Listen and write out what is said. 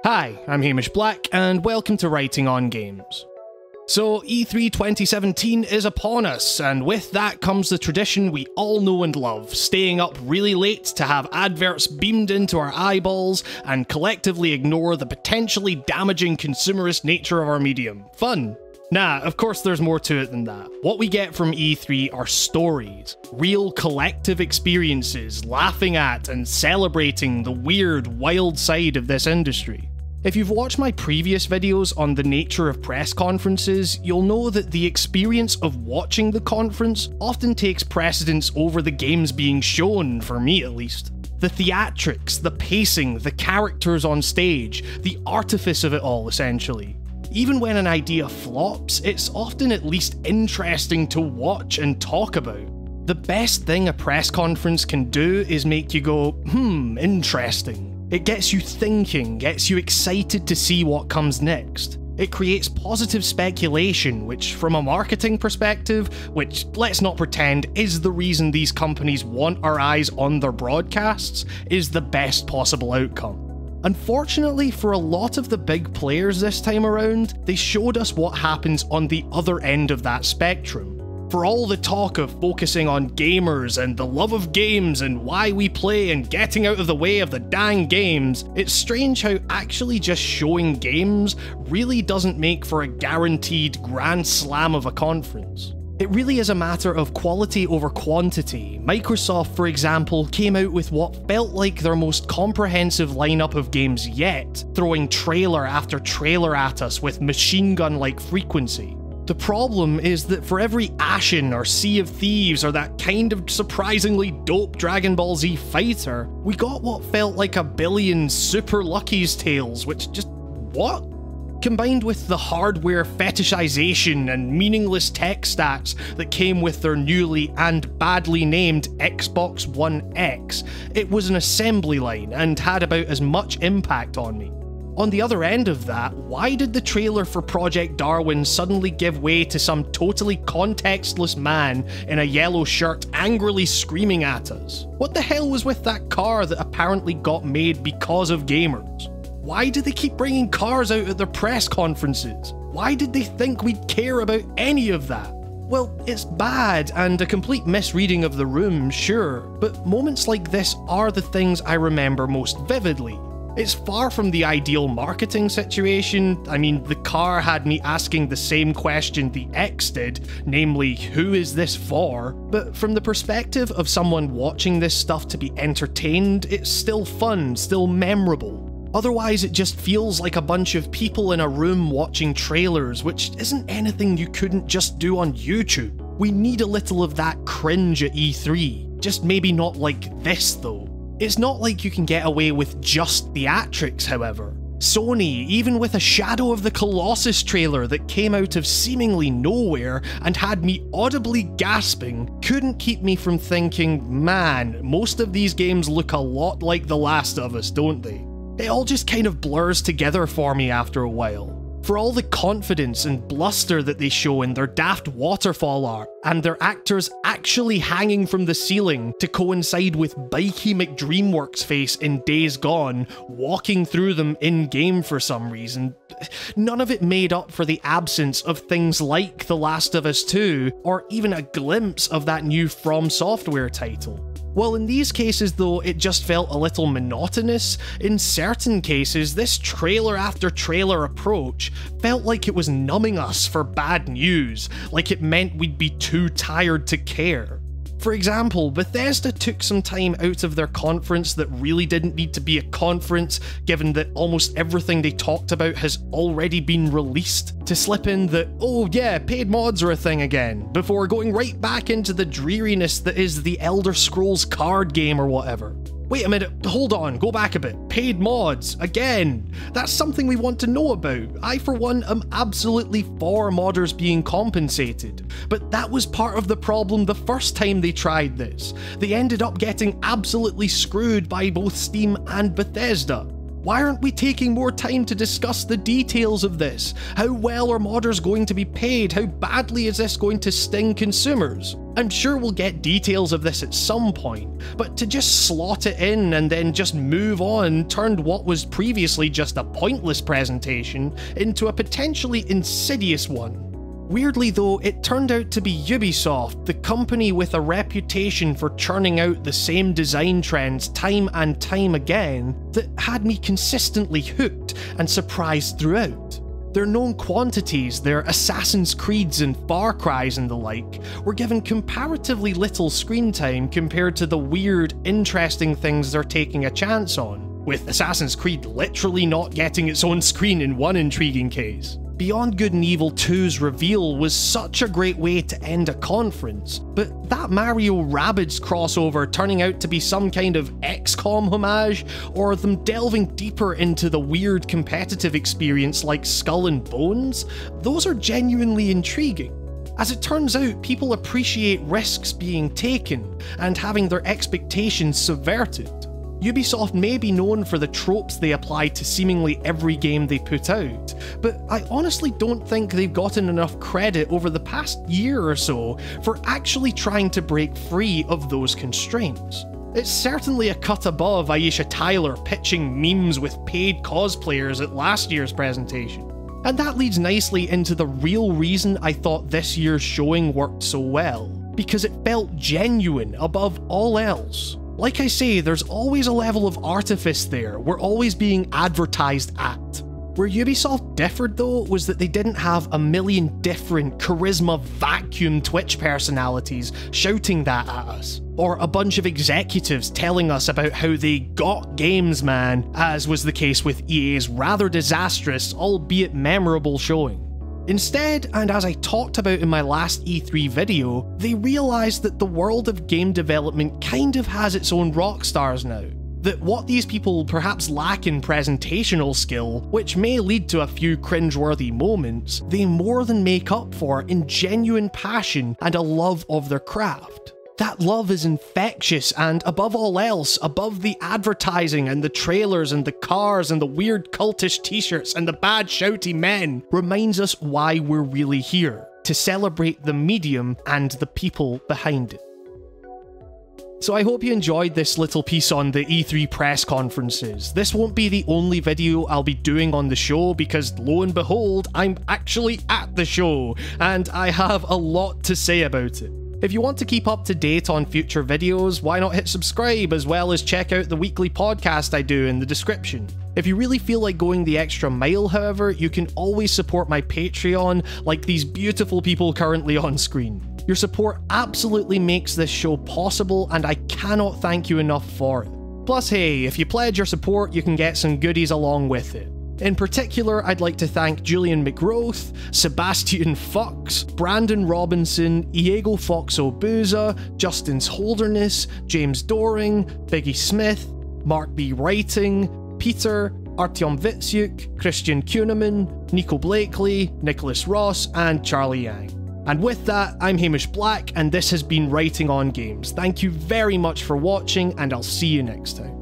Hi, I'm Hamish Black, and welcome to Writing on Games. So, E3 2017 is upon us, and with that comes the tradition we all know and love, staying up really late to have adverts beamed into our eyeballs and collectively ignore the potentially damaging consumerist nature of our medium. Fun! Nah, of course there's more to it than that. What we get from E3 are stories, real collective experiences, laughing at and celebrating the weird, wild side of this industry. If you've watched my previous videos on the nature of press conferences, you'll know that the experience of watching the conference often takes precedence over the games being shown, for me at least. The theatrics, the pacing, the characters on stage, the artifice of it all essentially. Even when an idea flops, it's often at least interesting to watch and talk about. The best thing a press conference can do is make you go, interesting. It gets you thinking, gets you excited to see what comes next. It creates positive speculation, which from a marketing perspective, which let's not pretend is the reason these companies want our eyes on their broadcasts, is the best possible outcome. Unfortunately, for a lot of the big players this time around, they showed us what happens on the other end of that spectrum. For all the talk of focusing on gamers and the love of games and why we play and getting out of the way of the dang games, it's strange how actually just showing games really doesn't make for a guaranteed grand slam of a conference. It really is a matter of quality over quantity. Microsoft, for example, came out with what felt like their most comprehensive lineup of games yet, throwing trailer after trailer at us with machine gun-like frequency. The problem is that for every Ashen or Sea of Thieves or that kind of surprisingly dope Dragon Ball Z fighter, we got what felt like a billion Super Lucky's Tales, which just... what? Combined with the hardware fetishization and meaningless tech stats that came with their newly and badly named Xbox One X, it was an assembly line and had about as much impact on me. On the other end of that, why did the trailer for Project Darwin suddenly give way to some totally contextless man in a yellow shirt angrily screaming at us? What the hell was with that car that apparently got made because of gamers? Why do they keep bringing cars out at their press conferences? Why did they think we'd care about any of that? Well, it's bad and a complete misreading of the room, sure, but moments like this are the things I remember most vividly. It's far from the ideal marketing situation. I mean, the car had me asking the same question the X did, namely, who is this for? But from the perspective of someone watching this stuff to be entertained, it's still fun, still memorable. Otherwise, it just feels like a bunch of people in a room watching trailers, which isn't anything you couldn't just do on YouTube. We need a little of that cringe at E3, just maybe not like this though. It's not like you can get away with just theatrics, however. Sony, even with a Shadow of the Colossus trailer that came out of seemingly nowhere and had me audibly gasping, couldn't keep me from thinking, man, most of these games look a lot like The Last of Us, don't they? It all just kind of blurs together for me after a while. For all the confidence and bluster that they show in their daft waterfall art, and their actors actually hanging from the ceiling to coincide with Bikey McDreamworks' face in Days Gone, walking through them in-game for some reason, none of it made up for the absence of things like The Last of Us 2, or even a glimpse of that new From Software title. Well, in these cases though, it just felt a little monotonous. In certain cases, this trailer after trailer approach felt like it was numbing us for bad news, like it meant we'd be too tired to care. For example, Bethesda took some time out of their conference that really didn't need to be a conference, given that almost everything they talked about has already been released, to slip in that, oh yeah, paid mods are a thing again, before going right back into the dreariness that is the Elder Scrolls card game or whatever. Wait a minute, hold on, go back a bit. Paid mods, again. That's something we want to know about. I, for one, am absolutely for modders being compensated. But that was part of the problem the first time they tried this. They ended up getting absolutely screwed by both Steam and Bethesda. Why aren't we taking more time to discuss the details of this? How well are modders going to be paid? How badly is this going to sting consumers? I'm sure we'll get details of this at some point, but to just slot it in and then just move on turned what was previously just a pointless presentation into a potentially insidious one. Weirdly though, it turned out to be Ubisoft, the company with a reputation for churning out the same design trends time and time again, that had me consistently hooked and surprised throughout. Their known quantities, their Assassin's Creeds and Far Crys and the like, were given comparatively little screen time compared to the weird, interesting things they're taking a chance on, with Assassin's Creed literally not getting its own screen in one intriguing case. Beyond Good and Evil 2's reveal was such a great way to end a conference, but that Mario Rabbids crossover turning out to be some kind of XCOM homage, or them delving deeper into the weird competitive experience like Skull and Bones, those are genuinely intriguing. As it turns out, people appreciate risks being taken and having their expectations subverted. Ubisoft may be known for the tropes they apply to seemingly every game they put out, but I honestly don't think they've gotten enough credit over the past year or so for actually trying to break free of those constraints. It's certainly a cut above Aisha Tyler pitching memes with paid cosplayers at last year's presentation. And that leads nicely into the real reason I thought this year's showing worked so well, because it felt genuine above all else. Like I say, there's always a level of artifice there, we're always being advertised at. Where Ubisoft differed though was that they didn't have a million different charisma vacuum Twitch personalities shouting that at us, or a bunch of executives telling us about how they got games, man, as was the case with EA's rather disastrous, albeit memorable showing. Instead, and as I talked about in my last E3 video, they realised that the world of game development kind of has its own rock stars now. That what these people perhaps lack in presentational skill, which may lead to a few cringeworthy moments, they more than make up for in genuine passion and a love of their craft. That love is infectious and, above all else, above the advertising and the trailers and the cars and the weird cultish t-shirts and the bad shouty men, reminds us why we're really here, to celebrate the medium and the people behind it. So I hope you enjoyed this little piece on the E3 press conferences. This won't be the only video I'll be doing on the show because, lo and behold, I'm actually at the show, and I have a lot to say about it. If you want to keep up to date on future videos, why not hit subscribe as well as check out the weekly podcast I do in the description. If you really feel like going the extra mile, however, you can always support my Patreon like these beautiful people currently on screen. Your support absolutely makes this show possible and I cannot thank you enough for it. Plus hey, if you pledge your support you can get some goodies along with it. In particular, I'd like to thank Julian McGroth, Sebastian Fox, Brandon Robinson, Iego Fox-Obuza, Justin's Holderness, James Doring, Biggie Smith, Mark B. Writing, Peter, Artyom Vitsyuk, Christian Kuhneman, Nico Blakely, Nicholas Ross, and Charlie Yang. And with that, I'm Hamish Black, and this has been Writing on Games. Thank you very much for watching, and I'll see you next time.